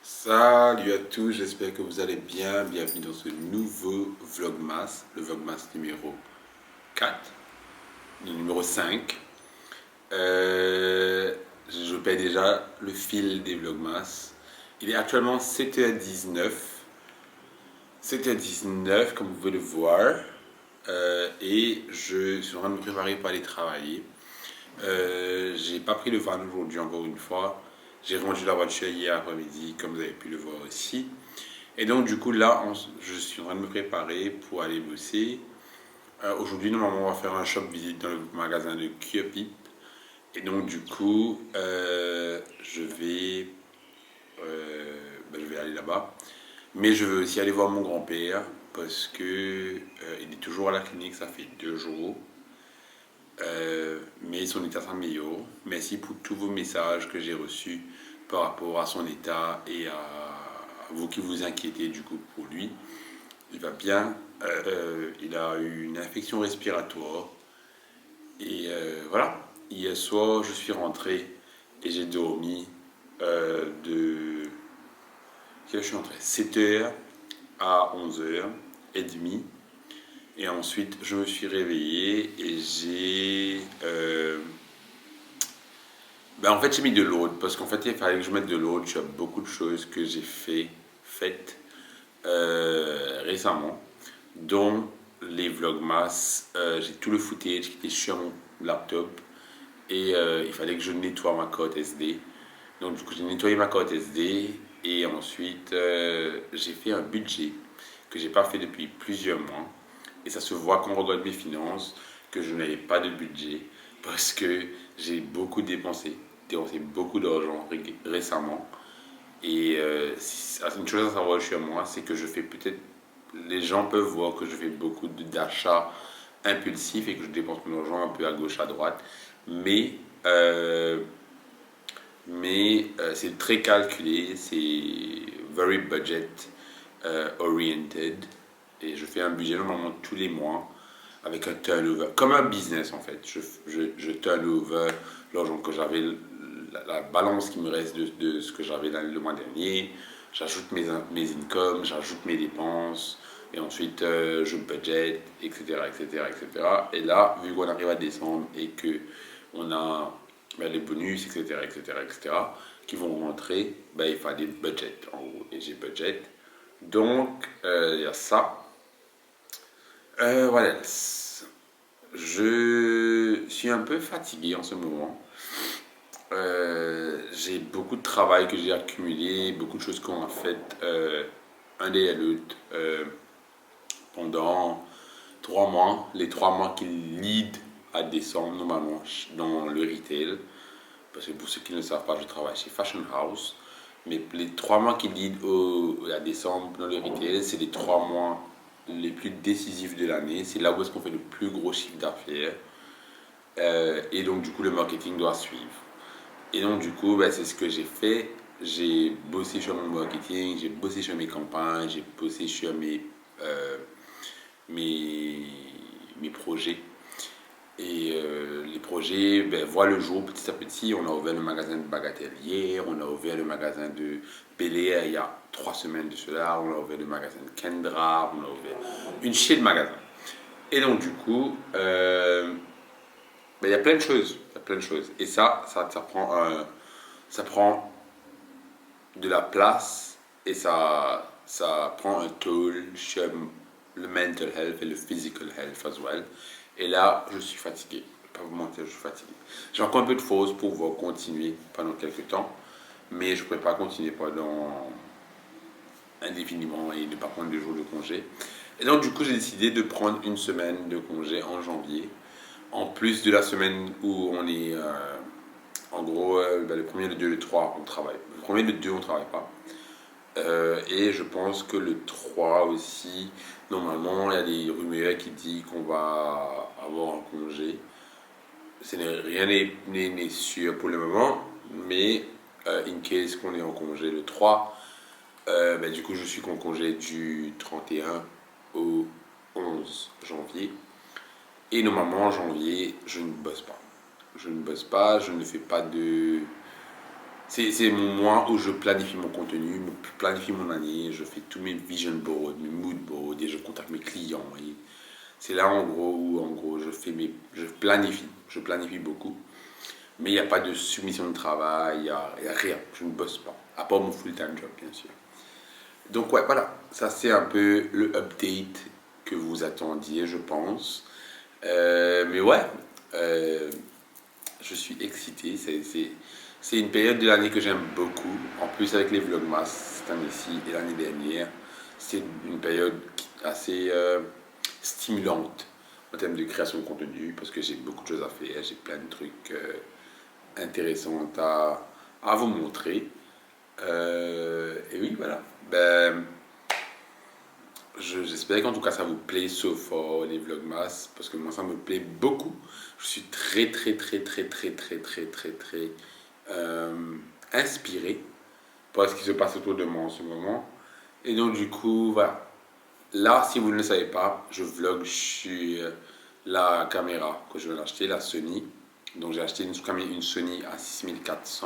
Salut à tous, j'espère que vous allez bien. Bienvenue dans ce nouveau Vlogmas, le Vlogmas numéro 4, le numéro 5. Je paie déjà le fil des Vlogmas. Il est actuellement 7h19. 7h19, comme vous pouvez le voir. Et je suis en train de me préparer pour aller travailler. J'ai pas pris le van aujourd'hui encore une fois. J'ai rendu la voiture hier après-midi, comme vous avez pu le voir aussi. Et donc du coup là, je suis en train de me préparer pour aller bosser. Aujourd'hui, normalement, on va faire un shop visite dans le magasin de Cupip. Et donc du coup, je vais aller là-bas. Mais je veux aussi aller voir mon grand-père parce que il est toujours à la clinique, ça fait 2 jours. Mais son état s'améliore. Merci pour tous vos messages que j'ai reçus par rapport à son état et à vous qui vous inquiétez du coup pour lui. Il va bien. Il a eu une infection respiratoire. Et voilà. Hier soir, je suis rentré et j'ai dormi de... Je suis rentré 7h à 11h30. Et ensuite, je me suis réveillé et en fait, j'ai mis de l'ordre parce qu'en fait, il fallait que je mette de l'ordre sur beaucoup de choses que j'ai faites récemment, dont les vlogmas. J'ai tout le footage qui était sur mon laptop et il fallait que je nettoie ma carte SD. Donc, du coup, j'ai nettoyé ma carte SD et ensuite, j'ai fait un budget que j'ai pas fait depuis plusieurs mois. Et ça se voit quand on regarde mes finances que je n'avais pas de budget parce que j'ai beaucoup dépensé beaucoup d'argent récemment. Et une chose à savoir chez moi, c'est que je fais peut-être... Les gens peuvent voir que je fais beaucoup d'achats impulsifs et que je dépense mon argent un peu à gauche, à droite. Mais c'est très calculé, c'est very budget oriented. Et je fais un budget normalement tous les mois avec un turnover, comme un business en fait. Je turnover l'argent que j'avais, la balance qui me reste de ce que j'avais le mois dernier. J'ajoute mes incomes, j'ajoute mes dépenses. Et ensuite, je budget, etc., etc., etc. Et là, vu qu'on arrive à décembre et qu'on a les bonus, etc., etc., etc., qui vont rentrer, il faut des budgets en gros. Et j'ai budget. Donc, il y a ça. Voilà. Je suis un peu fatigué en ce moment. J'ai beaucoup de travail que j'ai accumulé, beaucoup de choses qu'on a faites un derrière l'autre pendant 3 mois. Les 3 mois qui lead à décembre normalement dans le retail. Parce que pour ceux qui ne le savent pas, je travaille chez Fashion House. Mais les 3 mois qui lead à décembre dans le retail, c'est les 3 mois les plus décisifs de l'année. C'est là où est-ce qu'on fait le plus gros chiffre d'affaires. Et donc, du coup, le marketing doit suivre. Et donc, du coup, c'est ce que j'ai fait. J'ai bossé sur mon marketing, j'ai bossé sur mes campagnes, j'ai bossé sur mes projets. Et les projets voient le jour petit à petit. On a ouvert le magasin de Bagatelle hier, on a ouvert le magasin de Bel Air il y a 3 semaines de cela, on a ouvert le magasin de Kendra, on a ouvert une chier de magasins. Et donc du coup, il y a plein de choses, Et ça prend de la place et ça prend un toll sur le mental health et le physical health as well. Et là, je suis fatigué. Je ne vais pas vous mentir, je suis fatigué. J'ai encore un peu de force pour pouvoir continuer pendant quelques temps, mais je ne pourrais pas continuer pendant indéfiniment et ne pas prendre 2 jours de congé. Et donc, du coup, j'ai décidé de prendre une semaine de congé en janvier, en plus de la semaine où on est, en gros, le premier, le 2, le 3, on travaille. Le premier, le 2, on ne travaille pas. Et je pense que le 3 aussi, normalement, il y a des rumeurs qui disent qu'on va avoir un congé. Rien n'est sûr pour le moment, mais in case qu'on est en congé le 3, du coup, je suis en congé du 31 au 11 janvier. Et normalement, en janvier, je ne bosse pas. Je ne bosse pas, je ne fais pas de... C'est mon mois où je planifie mon contenu, je planifie mon année, je fais tous mes vision boards, mes mood boards, et je contacte mes clients. Vous voyez. C'est là en gros où je planifie beaucoup. Mais il n'y a pas de soumission de travail, il n'y a rien, je ne bosse pas. À part mon full-time job, bien sûr. Donc ouais, voilà, ça c'est un peu le update que vous attendiez, je pense. Mais ouais, euh, je suis excité. C'est une période de l'année que j'aime beaucoup. En plus, avec les Vlogmas cette année-ci et l'année dernière, c'est une période assez stimulante en termes de création de contenu parce que j'ai beaucoup de choses à faire, j'ai plein de trucs intéressants à vous montrer. Et oui, voilà. Ben, j'espère qu'en tout cas ça vous plaît so far les Vlogmas parce que moi ça me plaît beaucoup. Je suis très inspiré par ce qui se passe autour de moi en ce moment. Et donc du coup, voilà. Là, si vous ne le savez pas, je vlog sur la caméra que je viens d'acheter, la Sony. Donc j'ai acheté une Sony A6400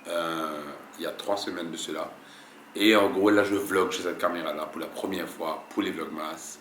il y a 3 semaines de cela. Et en gros, là, je vlog chez cette caméra-là pour la première fois pour les Vlogmas.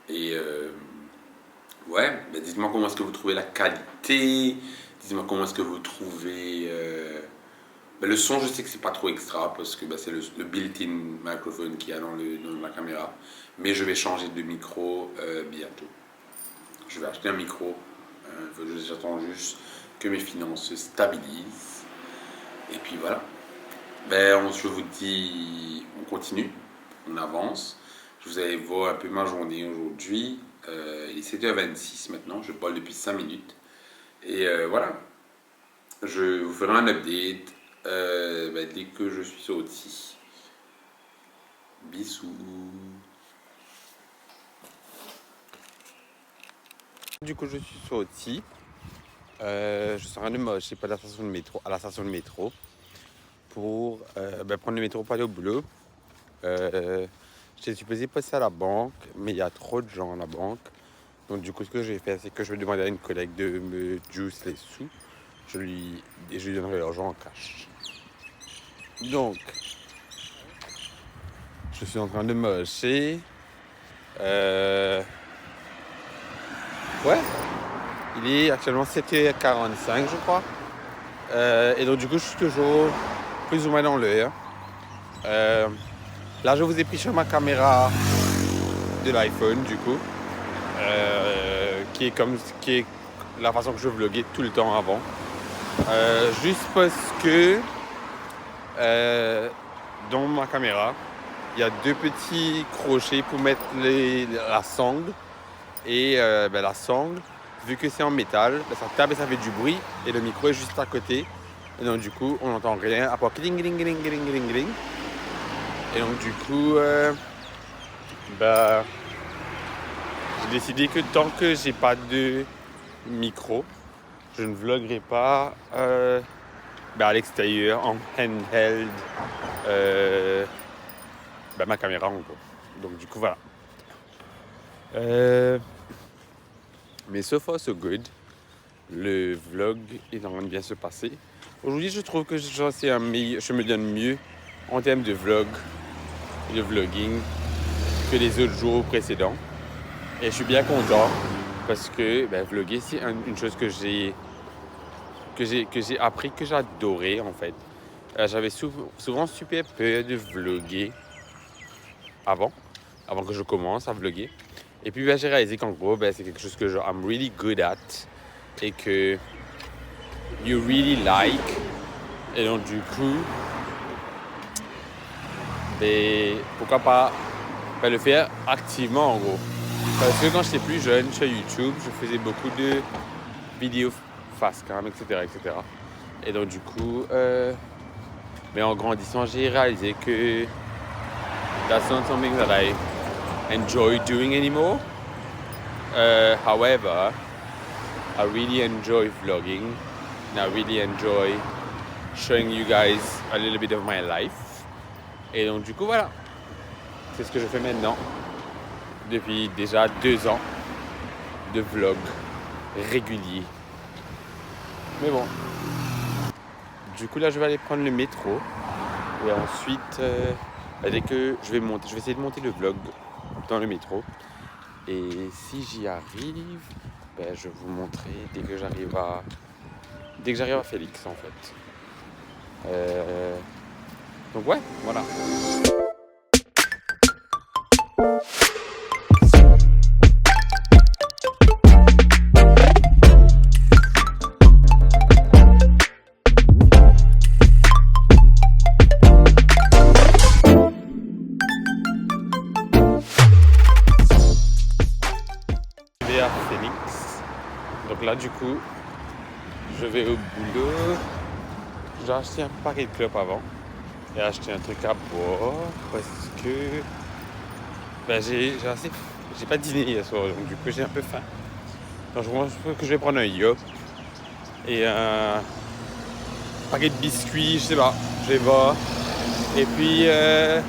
Et ouais, ben dites-moi comment est-ce que vous trouvez la qualité. Dites-moi comment est-ce que vous trouvez... ben le son, je sais que c'est pas trop extra parce que ben, c'est le built-in microphone qu'il y a dans la caméra. Mais je vais changer de micro bientôt. Je vais acheter un micro. J'attends juste que mes finances se stabilisent. Et puis voilà. Ben, je vous dis, on continue, on avance. Je vous allez voir un peu ma journée aujourd'hui. Il est 7h26 maintenant, je parle depuis 5 minutes. Et voilà, je vous ferai un update ben, dès que je suis sorti. Bisous. Du coup, je suis sorti. Je suis en train de marcher pas à la station de métro, pour ben, prendre le métro pour aller au boulot. J'étais supposé passer à la banque, mais il y a trop de gens à la banque. Donc du coup, ce que je vais faire, c'est que je vais demander à une collègue de me juice les sous. Je lui donnerai l'argent en cash. Donc, je suis en train de marcher. Ouais, il est actuellement 7h45, je crois. Et donc du coup, je suis toujours plus ou moins dans l'heure. Là, je vous ai pris sur ma caméra de l'iPhone, du coup, qui est la façon que je vloguais tout le temps avant. Juste parce que dans ma caméra, il y a 2 petits crochets pour mettre la sangle. Et ben, la sangle, vu que c'est en métal, ben, ça tape et ça fait du bruit. Et le micro est juste à côté. Et donc du coup, on n'entend rien à part gling gling gling gling gling gling. Et donc du coup, bah, j'ai décidé que tant que j'ai pas de micro, je ne vloguerai pas bah, à l'extérieur en handheld bah, ma caméra en gros. Donc du coup voilà. Mais so far so good. Le vlog est en train de bien se passer. Aujourd'hui, je trouve que je me donne mieux en termes de vlog et de vlogging que les autres jours précédents. Et je suis bien content parce que ben, vlogger, c'est une chose que j'ai appris, que j'adorais en fait. J'avais souvent super peur de vlogger avant que je commence à vlogger. Et puis ben, j'ai réalisé qu'en gros, ben, c'est quelque chose que I'm really good at et que you really like. Et donc du coup, ben, pourquoi pas ben, le faire activement en gros. Parce que quand j'étais plus jeune sur YouTube, je faisais beaucoup de vidéos face cam, etc. Et donc du coup, mais en grandissant, j'ai réalisé que that's not something that I enjoy doing anymore. However, I really enjoy vlogging and I really enjoy showing you guys a little bit of my life. Et donc du coup, voilà. C'est ce que je fais maintenant. Depuis déjà 2 ans de vlog régulier Mais bon. Du coup, là, je vais aller prendre le métro. Et ensuite, dès que je vais essayer de monter le vlog dans le métro. Et si j'y arrive, je vais vous montrer dès que j'arrive à Félix, en fait. Donc ouais, voilà. À Phoenix. Donc là, du coup, je vais au boulot. J'ai acheté un paquet de clopes avant. Et acheté un truc à boire parce que j'ai pas dîné hier soir, donc du coup j'ai un peu faim. Donc je pense que je vais prendre un yop et un paquet de biscuits, je sais pas, je vais voir. Et puis à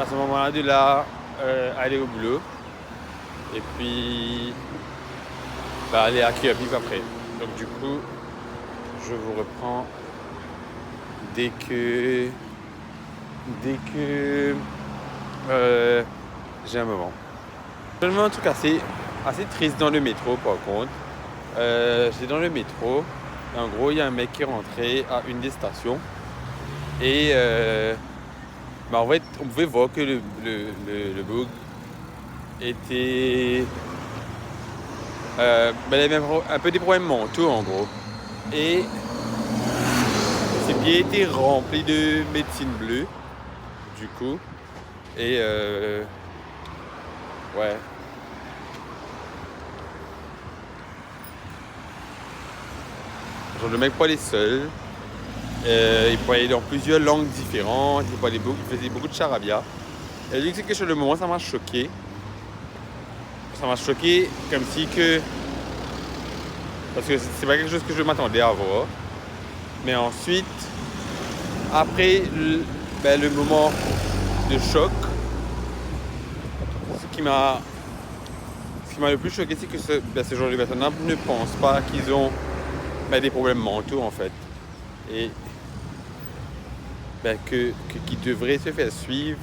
ce moment-là, de là, aller au boulot. Et puis aller à Cuyapic après. Donc du coup, je vous reprends dès que j'ai un moment. Seulement un truc assez triste dans le métro par contre. J'étais dans le métro et en gros il y a un mec qui est rentré à une des stations et en fait on pouvait voir que le bug était il avait un peu des problèmes mentaux en gros et ses pieds étaient remplis de médecine bleue du coup et ouais. Genre le mec parlait seul, il parlait dans plusieurs langues différentes, il faisait beaucoup de charabia. Et lui, c'est que sur le moment, ça m'a choqué. Ça m'a choqué comme si que... Parce que c'est pas quelque chose que je m'attendais à voir. Mais ensuite, après le moment de choc, ce qui m'a le plus choqué, c'est que ce genre de personnes ne pensent pas qu'ils ont des problèmes mentaux en fait. Et qui devraient se faire suivre,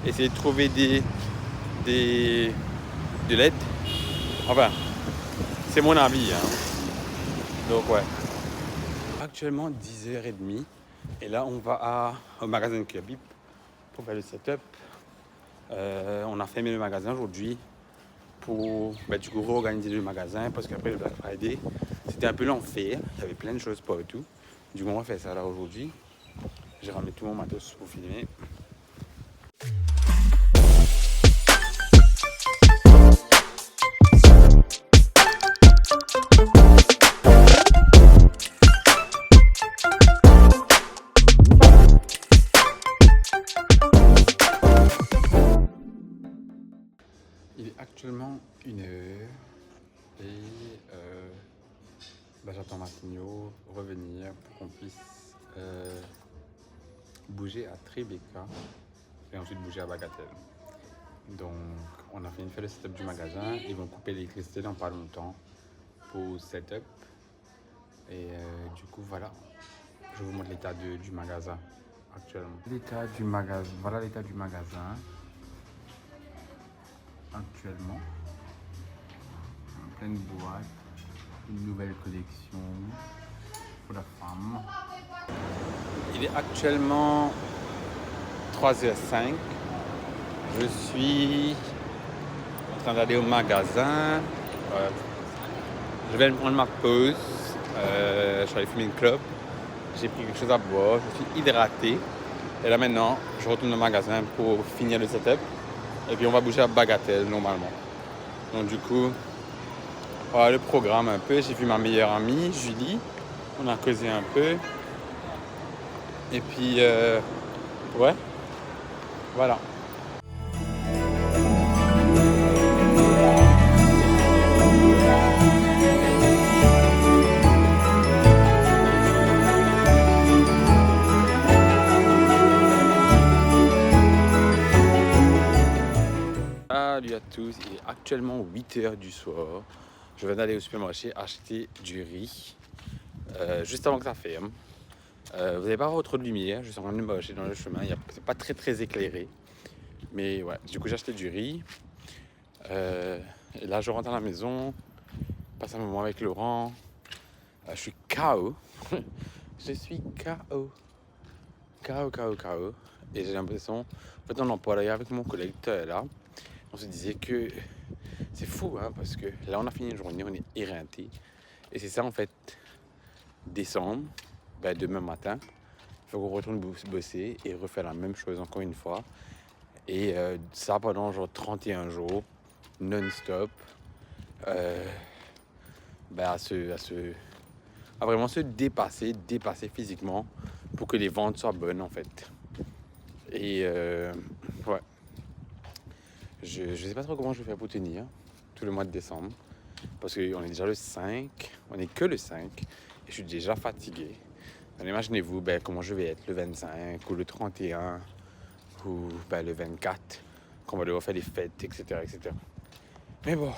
essayer de trouver de l'aide. Enfin, c'est mon avis. Hein. Donc ouais. Actuellement 10h30 et là on va au magasin de Cuyapic pour faire le setup. On a fermé le magasin aujourd'hui pour du coup réorganiser le magasin parce qu'après le Black Friday c'était un peu l'enfer, il y avait plein de choses partout. Du coup on va faire ça là aujourd'hui. J'ai ramené tout mon matos pour filmer. Il est actuellement 1h et j'attends Martigno revenir pour qu'on puisse bouger à Tribeca et ensuite bouger à Bagatelle. Donc on a fini de faire le setup du magasin, ils vont couper l'électricité dans pas longtemps pour setup et du coup voilà, je vous montre l'état du magasin actuellement. Voilà l'état du magasin actuellement, pleine boîte, une nouvelle collection pour la femme. Il est actuellement 3h05. Je suis en train d'aller au magasin. Je viens de prendre ma pause. Je suis allé fumer une clope. J'ai pris quelque chose à boire. Je suis hydraté. Et là maintenant, je retourne au magasin pour finir le setup. Et puis on va bouger à Bagatelle normalement. Donc du coup, voilà le programme un peu. J'ai vu ma meilleure amie, Julie. On a causé un peu. Et puis, ouais, voilà. Salut à tous, il est actuellement 8h du soir. Je viens d'aller au supermarché acheter du riz. juste avant que ça ferme. Vous n'allez pas avoir trop de lumière, je suis en train de me marcher dans le chemin, c'est pas très très éclairé. Mais ouais, du coup j'ai acheté du riz. Et là je rentre à la maison, passe un moment avec Laurent. Je suis KO. Je suis KO. KO, KO, KO. Et j'ai l'impression, en fait on en parlait avec mon collègue tout à l'heure. On se disait que c'est fou, hein, parce que là on a fini une journée, on est éreinté. Et c'est ça en fait, décembre, ben, demain matin, il faut qu'on retourne bosser et refaire la même chose encore une fois. Et ça pendant genre 31 jours, non-stop, ben, à vraiment se dépasser physiquement pour que les ventes soient bonnes en fait. Et ouais, je sais pas trop comment je vais faire pour tenir tout le mois de décembre. Parce qu'on est déjà le 5, on est que le 5, et je suis déjà fatigué. Alors, imaginez-vous ben, comment je vais être le 25 ou le 31 ou ben, le 24, quand on va devoir faire des fêtes, etc. etc. Mais bon,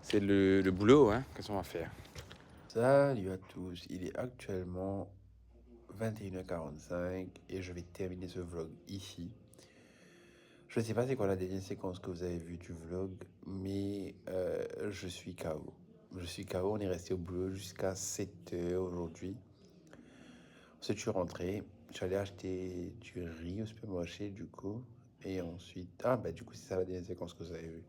c'est le boulot, hein, qu'est-ce qu'on va faire. Salut à tous, il est actuellement 21h45 et je vais terminer ce vlog ici. Je ne sais pas c'est quoi la dernière séquence que vous avez vue du vlog, mais je suis KO. Je suis KO, on est resté au boulot jusqu'à 7h aujourd'hui. Ensuite, je suis rentré, je suis allé acheter du riz au supermarché du coup. Et ensuite, du coup, c'est ça la dernière séquence que vous avez vue.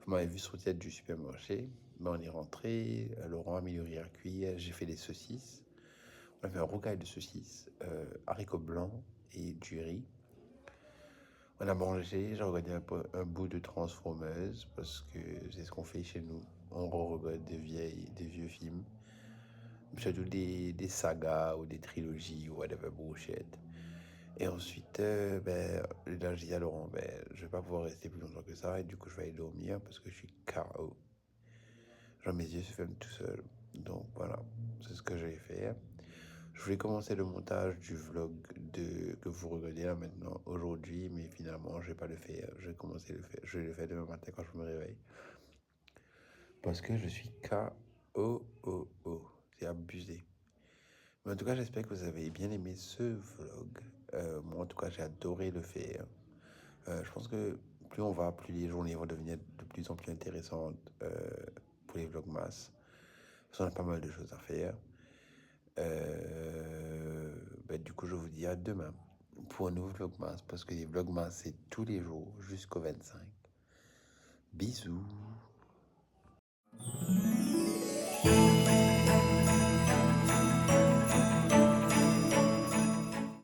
Vous m'avez vu sur le tête du supermarché. Ben, on est rentré, Laurent a mis le riz à cuire, j'ai fait des saucisses. On a fait un rocaille de saucisses, haricots blancs et du riz. On a mangé, j'ai regardé un bout de Transformeuse parce que c'est ce qu'on fait chez nous. On regarde des vieux films, surtout des sagas ou des trilogies ou whatever bullshit. Et ensuite, là, je dis à Laurent, je vais pas pouvoir rester plus longtemps que ça et du coup, je vais aller dormir parce que je suis KO. Genre, mes yeux se ferment tout seuls. Donc voilà, c'est ce que je vais faire. Je voulais commencer le montage du vlog que vous regardez là maintenant aujourd'hui, mais finalement je vais pas le faire. Je vais commencer le faire. Je vais le faire demain matin quand je me réveille. Parce que je suis KO. C'est abusé. Mais en tout cas, j'espère que vous avez bien aimé ce vlog. Moi, en tout cas, j'ai adoré le faire. Je pense que plus on va, plus les journées vont devenir de plus en plus intéressantes pour les vlogmas. Parce qu'on a pas mal de choses à faire. Du coup, je vous dis à demain pour un nouveau vlogmas parce que les vlogmas, c'est tous les jours jusqu'au 25. Bisous.